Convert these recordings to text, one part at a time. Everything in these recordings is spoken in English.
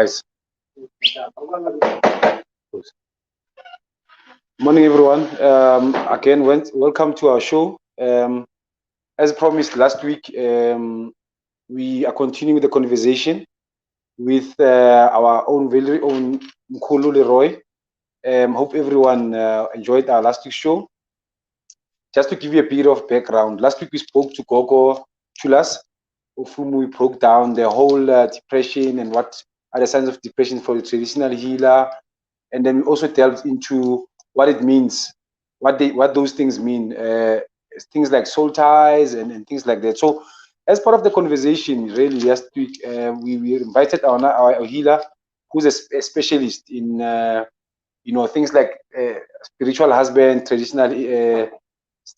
Guys. Morning, everyone. Again, welcome to our show. As promised last week, we are continuing the conversation with our very own Mkhulu Leroy. Hope everyone enjoyed our last week's show. Just to give you a bit of background, last week we spoke to Gogo Chulas, of whom we broke down the whole depression and what are the signs of depression for the traditional healer, and then we also delved into what it means, what those things mean, things like soul ties and things like that. So, as part of the conversation, really last week we invited our healer, who's a specialist in things like spiritual husband, traditional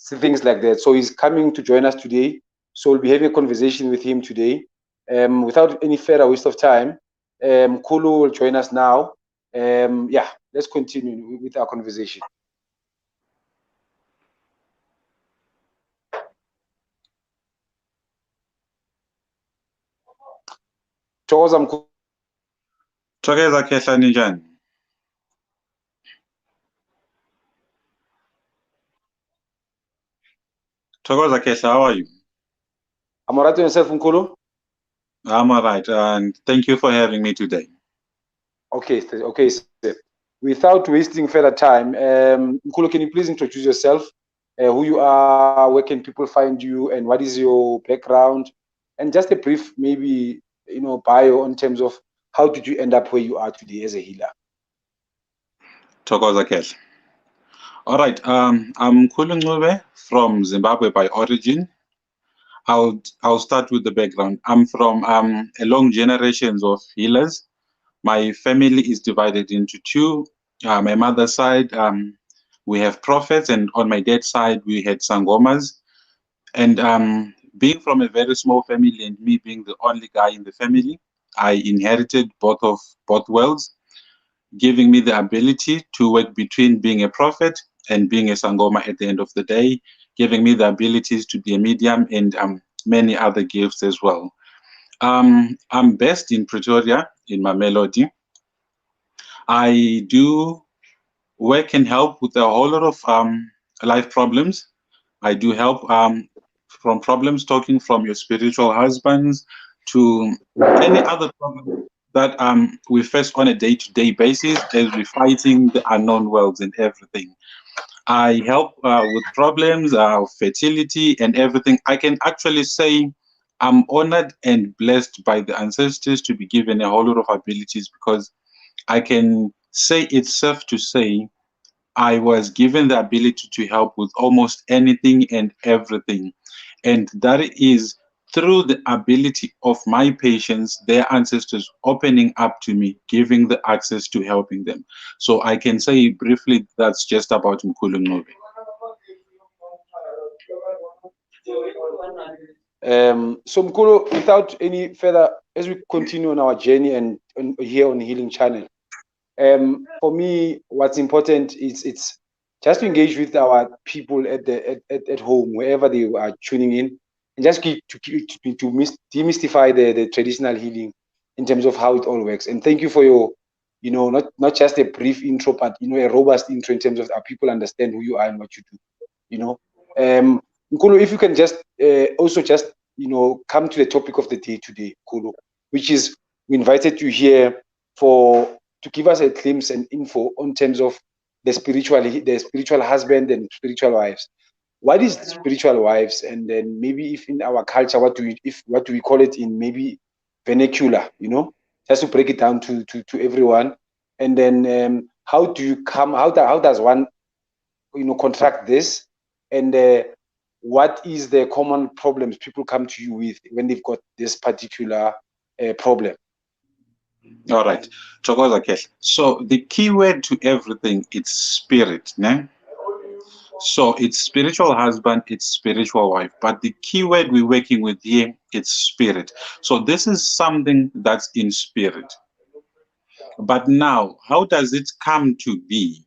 things like that. So he's coming to join us today. So we'll be having a conversation with him today. Without any further waste of time, Mkhulu will join us now. Yeah, let's continue with our conversation. Thokoza Mkhulu. Thokoza Khehla ninjani? Thokoza Khehla, how are you? I'm alright. Yourself, Mkhulu? I'm alright, and thank you for having me today. Okay, sir. Without wasting further time, Mkhulu, can you please introduce yourself? Who you are, where can people find you, and what is your background? And just a brief, maybe, bio in terms of how did you end up where you are today as a healer? Thokoza Khehla. All right, I'm Mkhulu Ncube from Zimbabwe by origin. I'll start with the background. I'm from a long generations of healers. My family is divided into two. My mother's side, we have prophets, and on my dad's side, we had Sangomas. And being from a very small family and me being the only guy in the family, I inherited both worlds, giving me the ability to work between being a prophet and being a Sangoma at the end of the day, giving me the abilities to be a medium and many other gifts as well. I'm based in Pretoria, in Mamelodi. I do work and help with a whole lot of life problems. I do help from problems talking from your spiritual husbands to any other problem that we face on a day-to-day basis as we're fighting the unknown worlds and everything. I help with problems of fertility and everything. I can actually say I'm honored and blessed by the ancestors to be given a whole lot of abilities, because I can say it's safe to say I was given the ability to help with almost anything and everything. And that is through the ability of my patients, their ancestors opening up to me, giving the access to helping them. So I can say briefly that's just about Mkhulu Ncube. So Mkhulu, without any further, as we continue on our journey and here on Healing Channel, for me, what's important is it's just to engage with our people at home, wherever they are tuning in, and just to demystify the traditional healing in terms of how it all works. And thank you for your, not just a brief intro, but a robust intro in terms of our people understand who you are and what you do. Mkhulu, if you can just also just come to the topic of the day today, Mkhulu, which is we invited you here to give us a glimpse and info on terms of the spiritual husband and spiritual wives. What is spiritual wives? And then maybe if in our culture, what do we call it in maybe vernacular, just to break it down to everyone. And then how does one contract this? And what is the common problems people come to you with when they've got this particular problem? All right. So the key word to everything is spirit, né? So it's spiritual husband, it's spiritual wife. But the key word we're working with here, it's spirit. So this is something that's in spirit. But now, how does it come to be?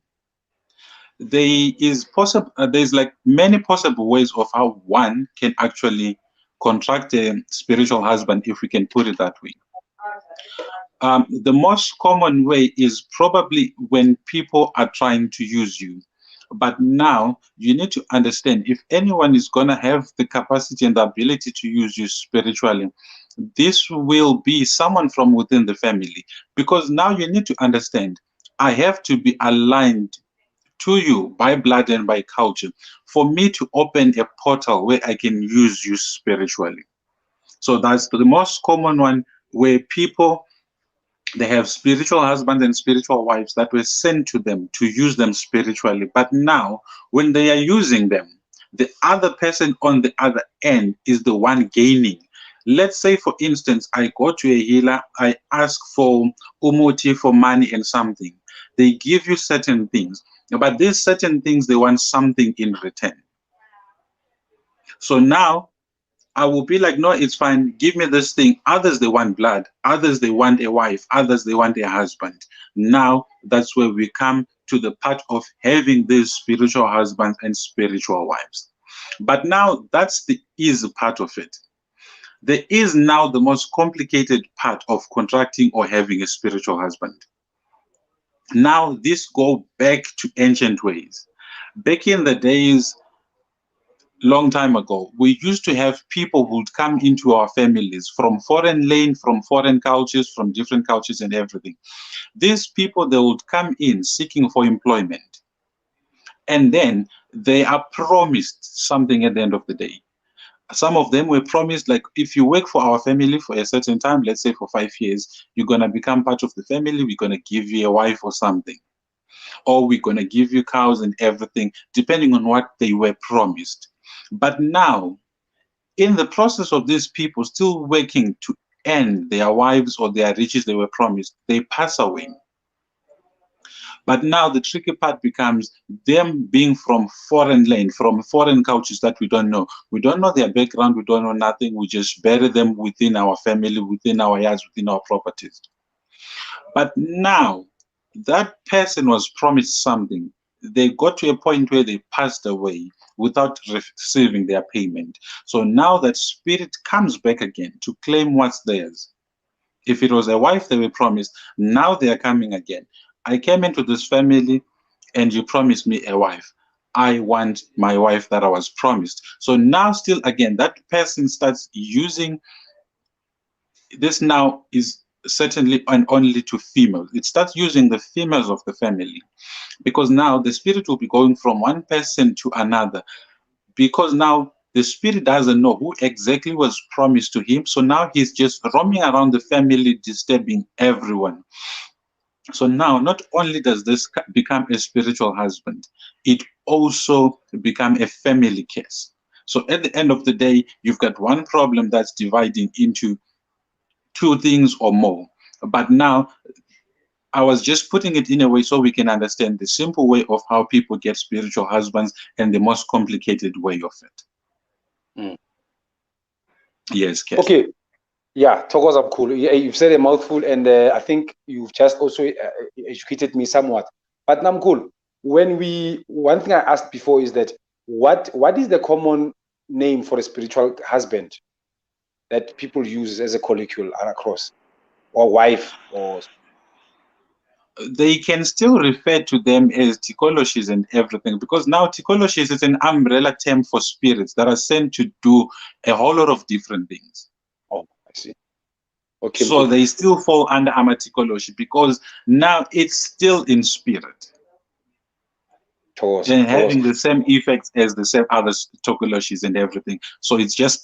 There's like many possible ways of how one can actually contract a spiritual husband, if we can put it that way. The most common way is probably when people are trying to use you. But now you need to understand, if anyone is going to have the capacity and the ability to use you spiritually, this will be someone from within the family. Because now you need to understand, I have to be aligned to you by blood and by culture for me to open a portal where I can use you spiritually. So that's the most common one, where people, they have spiritual husbands and spiritual wives that were sent to them to use them spiritually. But now, when they are using them, the other person on the other end is the one gaining. Let's say, for instance, I go to a healer, I ask for umuti, for money and something. They give you certain things, but these certain things, they want something in return. So now I will be like, no, it's fine. Give me this thing. Others, they want blood. Others, they want a wife. Others, they want a husband. Now, that's where we come to the part of having these spiritual husbands and spiritual wives. But now, that's the easy part of it. There is now the most complicated part of contracting or having a spiritual husband. Now, this go back to ancient ways. Back in the days, long time ago, we used to have people who would come into our families from foreign land, from foreign cultures, from different cultures and everything. These people, they would come in seeking for employment. And then they are promised something at the end of the day. Some of them were promised, like, if you work for our family for a certain time, let's say for 5 years, you're going to become part of the family. We're going to give you a wife or something. Or we're going to give you cows and everything, depending on what they were promised. But now, in the process of these people still working to earn their wives or their riches they were promised, they pass away. But now the tricky part becomes them being from foreign land, from foreign cultures that we don't know. We don't know their background, we don't know nothing. We just bury them within our family, within our yards, within our properties. But now that person was promised something. They got to a point where they passed away without receiving their payment. So now that spirit comes back again to claim what's theirs. If it was a wife they were promised, now they are coming again. I came into this family and you promised me a wife. I want my wife that I was promised. So now still again, that person starts using this. Now is certainly and only to females. It starts using the females of the family, because now the spirit will be going from one person to another, because now the spirit doesn't know who exactly was promised to him. So now he's just roaming around the family, disturbing everyone. So now not only does this become a spiritual husband, it also become a family case. So at the end of the day, you've got one problem that's dividing into two things or more. But now I was just putting it in a way so we can understand the simple way of how people get spiritual husbands and the most complicated way of it. Mm. Yes, Kesh. Okay. Yeah, Thokoza Mkhulu. Yeah, you've said a mouthful, and I think you've just also educated me somewhat. But Namkhulu, one thing I asked before is that what is the common name for a spiritual husband that people use as a colloquial across, or wife, or They can still refer to them as tikoloshis and everything, because now tikoloshis is an umbrella term for spirits that are sent to do a whole lot of different things. Oh, I see. Okay. So they still fall under amatikoloshi because now it's still in spirit. And having the same effects as the same other tokoloshis and everything. So it's just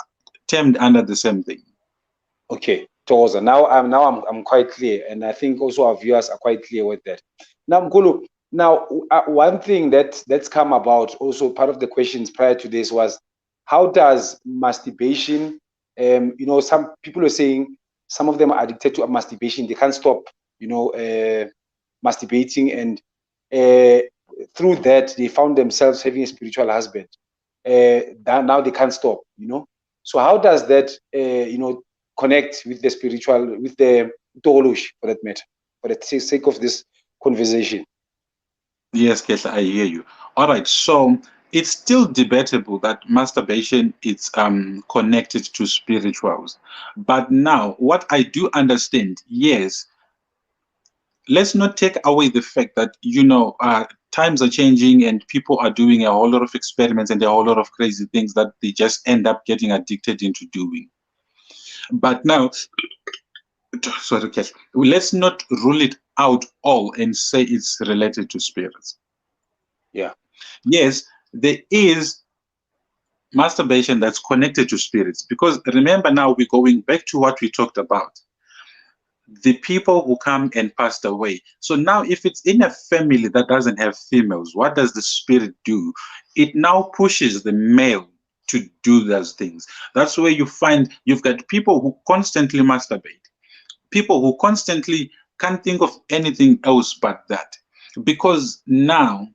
termed under the same thing. Okay, Toza. Now I'm quite clear, and I think also our viewers are quite clear with that. Now, Mkhulu, now one thing that's come about, also part of the questions prior to this, was how does masturbation? Some people are saying some of them are addicted to masturbation; they can't stop, masturbating, and through that they found themselves having a spiritual husband. Now they can't stop, So how does that, connect with the spiritual, with the Tolush, for that matter, for the sake of this conversation? Yes, Kesha, I hear you. All right, so it's still debatable that masturbation is connected to spirituals. But now, what I do understand, yes, let's not take away the fact that, you know, times are changing and people are doing a whole lot of experiments and a whole lot of crazy things that they just end up getting addicted into doing. But now, sorry, Cash, let's not rule it out all and say it's related to spirits. Yeah. Yes, there is masturbation that's connected to spirits, because remember, now we're going back to what we talked about, the people who come and passed away. So now if it's in a family that doesn't have females, what does the spirit do? It now pushes the male to do those things. That's where you find you've got people who constantly masturbate, people who constantly can't think of anything else but that, because now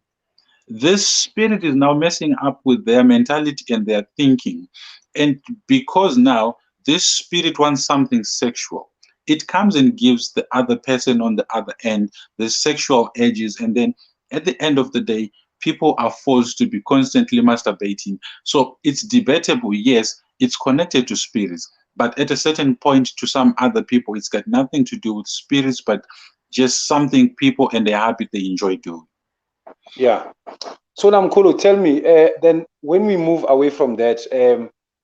this spirit is now messing up with their mentality and their thinking. And because now this spirit wants something sexual, it comes and gives the other person on the other end the sexual urges. And then at the end of the day, people are forced to be constantly masturbating. So it's debatable. Yes, it's connected to spirits. But at a certain point, to some other people, it's got nothing to do with spirits, but just something people and their habit they enjoy doing. Yeah. So now, Mkhulu, tell me, then when we move away from that,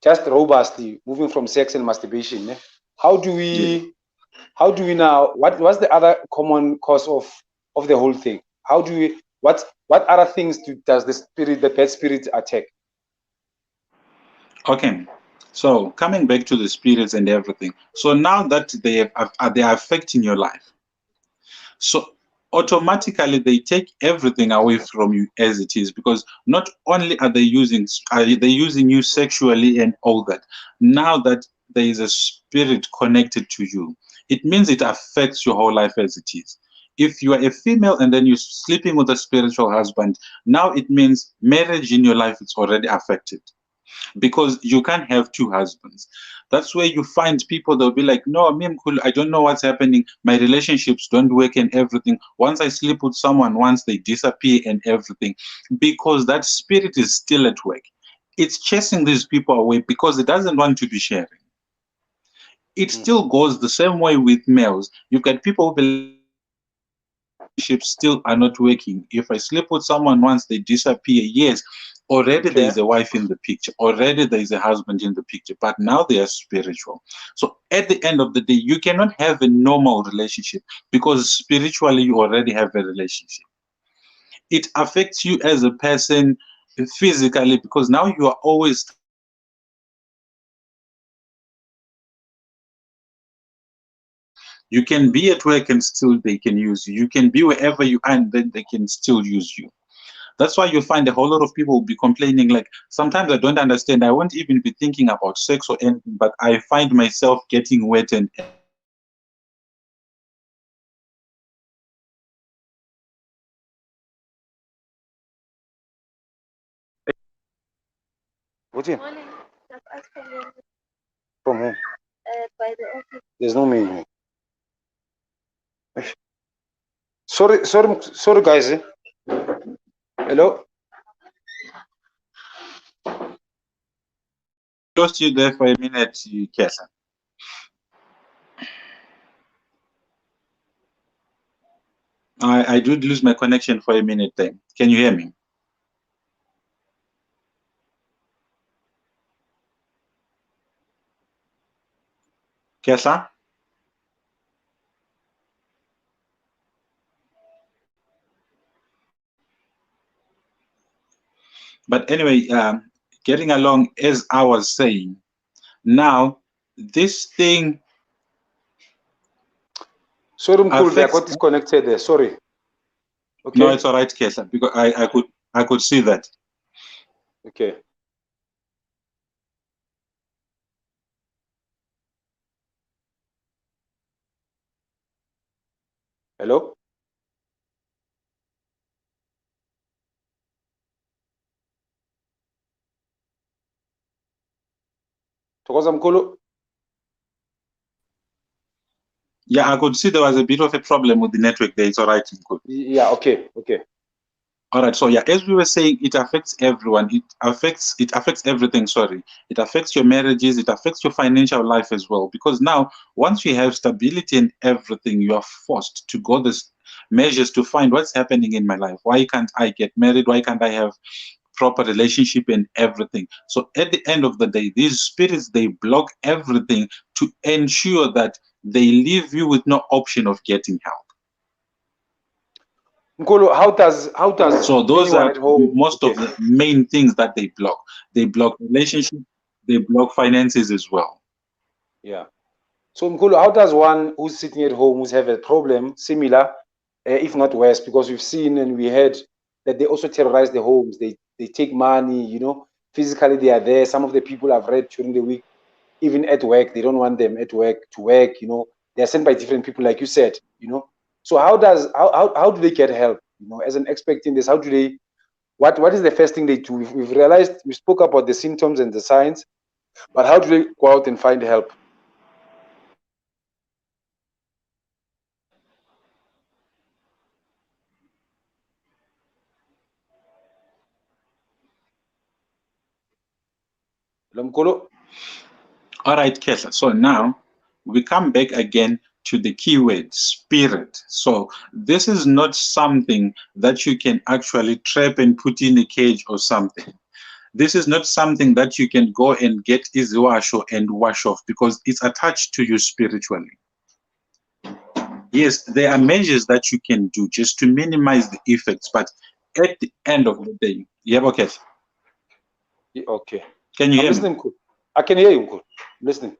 just robustly moving from sex and masturbation, how do we now, what's the other common cause of the whole thing? How do we, what other things does the bad spirit attack? Okay, so coming back to the spirits and everything. So now that they are affecting your life, so automatically they take everything away from you as it is, because not only are they using you sexually and all that. Now that there is a spirit connected to you, it means it affects your whole life as it is. If you are a female and then you're sleeping with a spiritual husband, now it means marriage in your life is already affected, because you can't have two husbands. That's where you find people, they'll be like, no, me, Mkhulu, I don't know what's happening. My relationships don't work and everything. Once I sleep with someone, once they disappear and everything, because that spirit is still at work. It's chasing these people away because it doesn't want to be sharing. It still goes the same way with males. You've got people who believe relationships still are not working. If I sleep with someone once they disappear, yes, already there is a wife in the picture, already there is a husband in the picture, but now they are spiritual. So at the end of the day, you cannot have a normal relationship because spiritually you already have a relationship. It affects you as a person physically, because now you are always, you can be at work and still they can use you. You can be wherever you are and then they can still use you. That's why you find a whole lot of people will be complaining, like, sometimes I don't understand. I won't even be thinking about sex or anything, but I find myself getting wet and What's in? From who? By the office. There's no meaning. Sorry, guys. Hello. lost you there for a minute, Kesa. I did lose my connection for a minute there. Can you hear me? Kesa? But anyway, getting along, as I was saying, now this thing. Sorry, Mkhulu, I got disconnected there. Sorry. Okay. No, it's all right, Kesa, because I could see that. Okay. Hello. Thokoza Mkhulu. Yeah, I could see there was a bit of a problem with the network there. It's all right, Mkhulu. Yeah, okay. All right, so yeah, as we were saying, it affects everyone. It affects everything. Sorry, it affects your marriages. It affects your financial life as well. Because now, once you have stability and everything, you are forced to go measures to find what's happening in my life. Why can't I get married? Why can't I have proper relationship and everything? So at the end of the day, these spirits, they block everything to ensure that they leave you with no option of getting help. Mkhulu, how does So those anyone are at home? most Okay. of the main things that they block. They block relationship, they block finances as well. Yeah. So Mkhulu, how does one who's sitting at home who's have a problem similar, if not worse, because we've seen and we heard that they also terrorize the homes. They take money, physically they are there. Some of the people I've read during the week, even at work, they don't want them at work to work, they're sent by different people, like you said. So how do they get help? As an expert in this, how do they what is the first thing they do? We've realized we spoke about the symptoms and the signs, but how do they go out and find help? Mkhulu? All right, Kesha. So now we come back again to the keyword spirit. So this is not something that you can actually trap and put in a cage or something. This is not something that you can go and get easy wash and wash off, because it's attached to you spiritually. Yes, there are measures that you can do just to minimize the effects, but at the end of the day, yeah, okay. Okay. Can you I'm hear me? listening, Mkhulu. I can hear you, Mkhulu. I'm listening.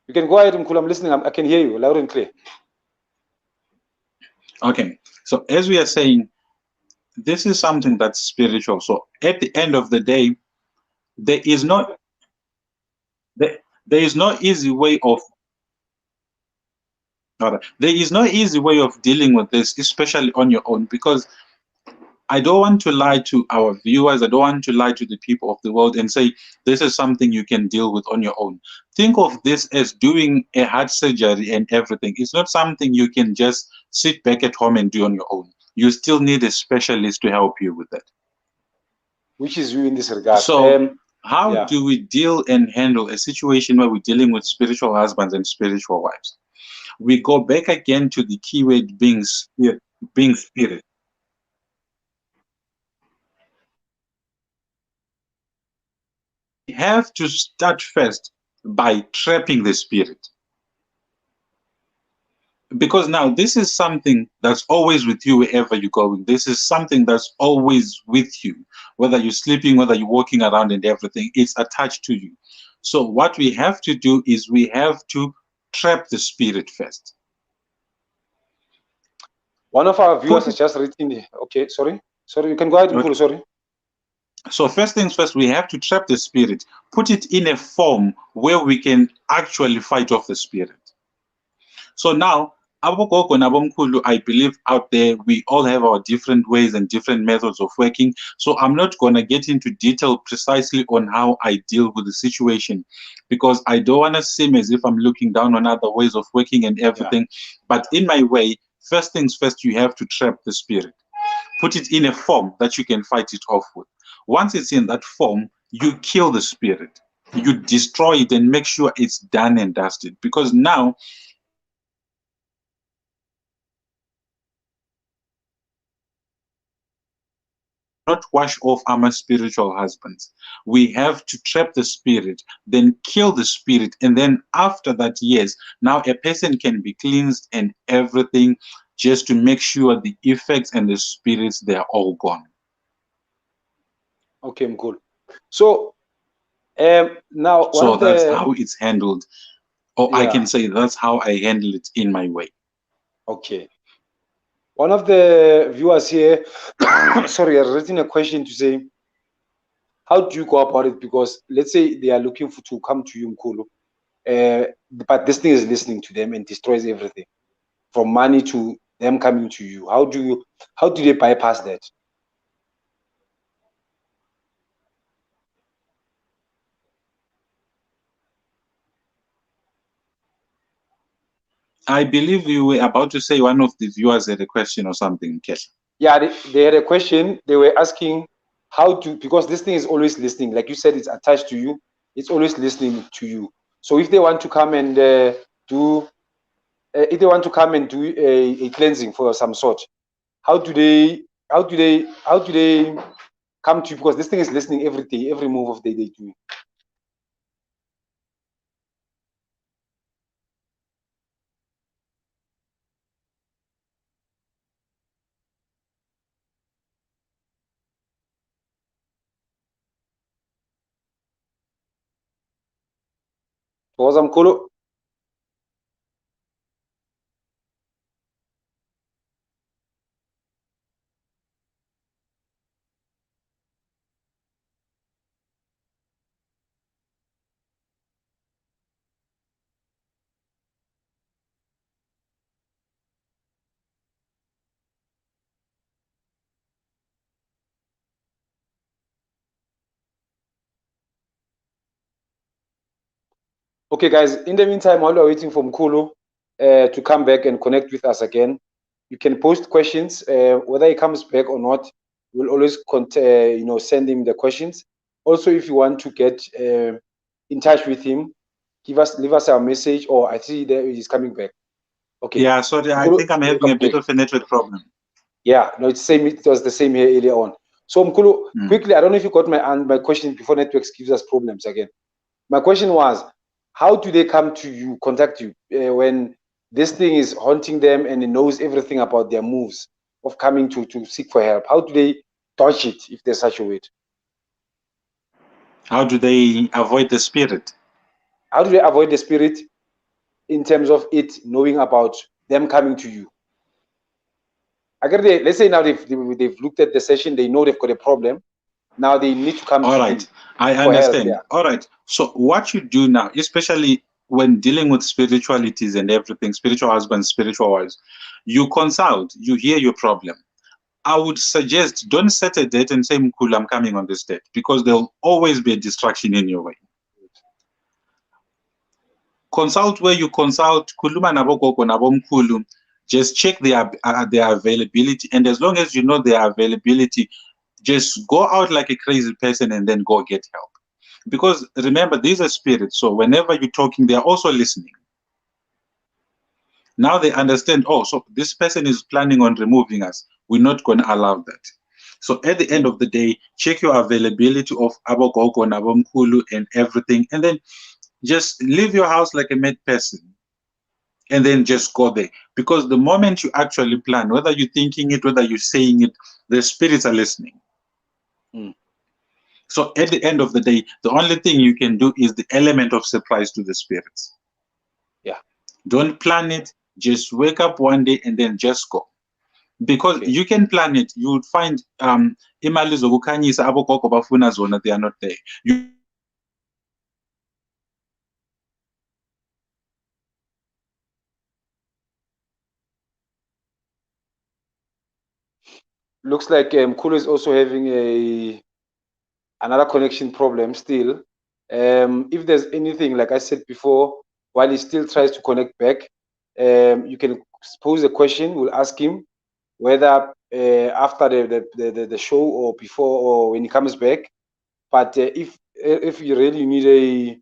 You can go ahead, Mkhulu. I'm listening. I can hear you loud and clear. Okay. So as we are saying, this is something that's spiritual. So at the end of the day, there is no there, there is no easy way of there is no easy way of dealing with this, especially on your own, because I don't want to lie to our viewers. I don't want to lie to the people of the world and say this is something you can deal with on your own. Think of this as doing a heart surgery and everything. It's not something you can just sit back at home and do on your own. You still need a specialist to help you with that. Which is you in this regard. So, how Yeah. do we deal and handle a situation where we're dealing with spiritual husbands and spiritual wives? We go back again to the keyword being spirit. Being spirit. We have to start first by trapping the spirit. Because now this is something that's always with you wherever you're going. This is something that's always with you, whether you're sleeping, whether you're walking around and everything, it's attached to you. So what we have to do is we have to trap the spirit first. One of our viewers has just written. Okay, sorry, you can go ahead, Mkhulu. Sorry. So first things first, we have to trap the spirit, put it in a form where we can actually fight off the spirit. So now, abogogo nabomkhulu, I believe out there, we all have our different ways and different methods of working. So I'm not going to get into detail precisely on how I deal with the situation, because I don't want to seem as if I'm looking down on other ways of working and everything. Yeah. But in my way, first things first, you have to trap the spirit. Put it in a form that you can fight it off with. Once it's in that form, you kill the spirit. You destroy it and make sure it's done and dusted. Because now, not wash off our spiritual husbands. We have to trap the spirit, then kill the spirit, and then after that, yes, now a person can be cleansed and everything, just to make sure the effects and the spirits, they're all gone. Okay, Mkhulu. So now so that's how it's handled, or yeah. I can say that's how I handle it in my way. Okay. One of the viewers here, sorry, has written a question to say, how do you go about it? Because let's say they are looking to come to you, Mkhulu, but this thing is listening to them and destroys everything, from money to them coming to you. How do they bypass that? I believe you were about to say one of the viewers had a question or something, Kesha. Yeah, they had a question. They were asking because this thing is always listening. Like you said, it's attached to you. It's always listening to you. So if they want to come and do if they want to come and do a cleansing for some sort, how do they come to you? Because this thing is listening every day, every move of the day they do. Mkhulu. Okay, guys, in the meantime, while we're waiting for Mkhulu to come back and connect with us again, you can post questions. Whether he comes back or not, we'll always send him the questions. Also, if you want to get in touch with him, leave us a message, or I see that he's coming back. Okay. Yeah, sorry, I think I'm having a bit of a network problem. Yeah, no, it's same. It was the same here earlier on. So Mkhulu, quickly, I don't know if you got my question before networks gives us problems again. My question was, how do they come to you, contact you when this thing is haunting them and it knows everything about their moves of coming to seek for help? How do they dodge it, if there's such a word? How do they avoid the spirit? How do they avoid the spirit in terms of it knowing about them coming to you? Let's say now they've looked at the session, they know they've got a problem. Now they need to come All to right, you. I understand. Yeah. All right. So what you do now, especially when dealing with spiritualities and everything, spiritual husbands, spiritual wives, you consult, you hear your problem. I would suggest don't set a date and say, Mkhulu, I'm coming on this date, because there'll always be a distraction in your way. Consult where you consult, khuluma nabo gogo nabo mkhulu, just check their availability, and as long as you know their availability, just go out like a crazy person and then go get help. Because remember, these are spirits, so whenever you're talking, they're also listening. Now they understand, oh, so this person is planning on removing us. We're not going to allow that. So at the end of the day, check your availability of abogogo and abomkhulu and everything, and then just leave your house like a mad person, and then just go there. Because the moment you actually plan, whether you're thinking it, whether you're saying it, the spirits are listening. So at the end of the day, the only thing you can do is the element of surprise to the spirits. Yeah. Don't plan it. Just wake up one day and then just go. Because you can plan it, you would find imali zokukhanyisa abogogo bafuna zona, they are not there. Looks like Mkhulu is also having another connection problem still. If there's anything, like I said before, while he still tries to connect back, you can pose a question. We'll ask him whether after the show or before or when he comes back. But if you really need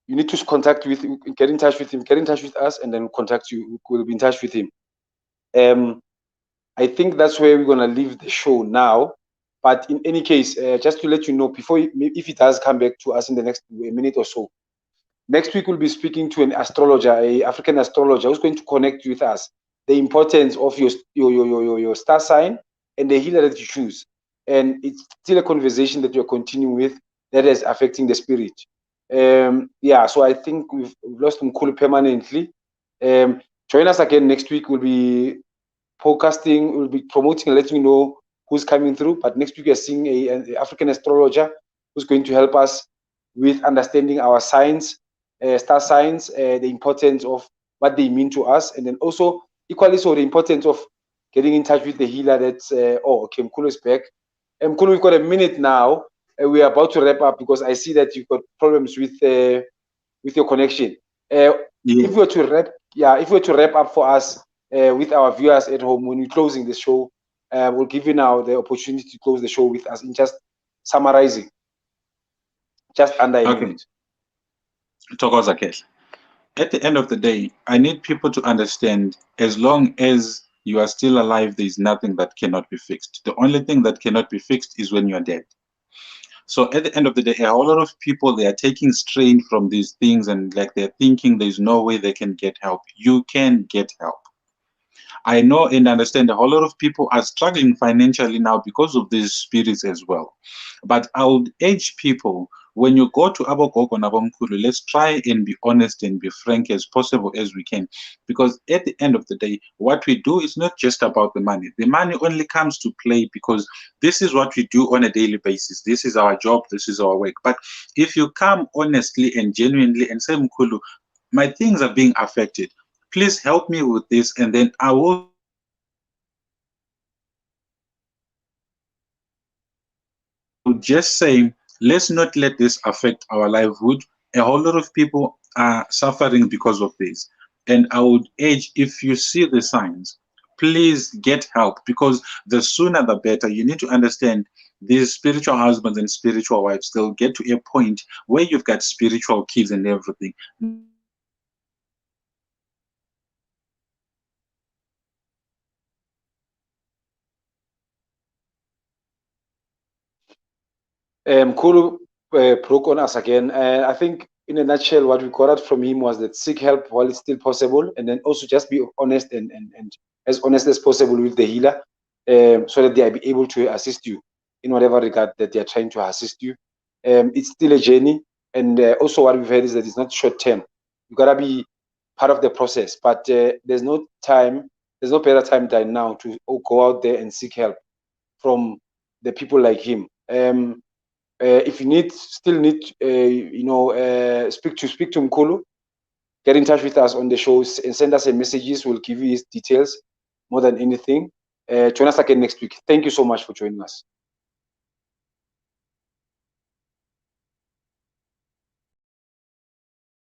you need to contact with him, get in touch with him, get in touch with us, and then contact you. We'll be in touch with him. I think that's where we're gonna leave the show now. But in any case, just to let you know, before if it does come back to us in the next minute or so, next week we'll be speaking to an astrologer, a African astrologer, who's going to connect with us the importance of your star sign and the healer that you choose. And it's still a conversation that you're continuing with that is affecting the spirit. Yeah, so I think we've lost Mkhulu permanently. Join us again next week. We'll be podcasting, we'll be promoting and letting you know who's coming through. But next week, we're seeing an African astrologer who's going to help us with understanding our signs, star signs, the importance of what they mean to us, and then also equally so the importance of getting in touch with the healer. That's okay, Mkhulu is back. Mkhulu, we've got a minute now. We are about to wrap up because I see that you've got problems with your connection. If we were to wrap up for us with our viewers at home when we're closing the show, we'll give you now the opportunity to close the show with us in just summarizing, just under a minute. Thokoza Kehle. At the end of the day, I need people to understand as long as you are still alive, there is nothing that cannot be fixed. The only thing that cannot be fixed is when you're dead. So at the end of the day, a whole lot of people, they are taking strain from these things, and like they're thinking there's no way they can get help. You can get help. I know and understand a whole lot of people are struggling financially now because of these spirits as well. But I would urge people, when you go to Abogogo and Abomkulu, let's try and be honest and be frank as possible as we can. Because at the end of the day, what we do is not just about the money. The money only comes to play because this is what we do on a daily basis. This is our job, this is our work. But if you come honestly and genuinely and say, Mkhulu, my things are being affected, please help me with this, and then I will just say, let's not let this affect our livelihood. A whole lot of people are suffering because of this, and I would urge, if you see the signs, please get help, because the sooner the better. You need to understand these spiritual husbands and spiritual wives, they'll get to a point where you've got spiritual kids and everything. Now they will not come to you and say, Mkhulu, I need this money. They will come to you and say, Mkhulu, I need this money. And then you will give them the money. Mkhulu broke on us again. And I think, in a nutshell, what we got out from him was that seek help while it's still possible, and then also just be honest and as honest as possible with the healer, so that they are able to assist you in whatever regard that they are trying to assist you. It's still a journey, and also what we've heard is that it's not short term. You gotta be part of the process, but there's no time, there's no better time than now to go out there and seek help from the people like him. If you still need, speak to Mkhulu, get in touch with us on the shows and send us a messages. We'll give you his details more than anything. Join us again next week. Thank you so much for joining us.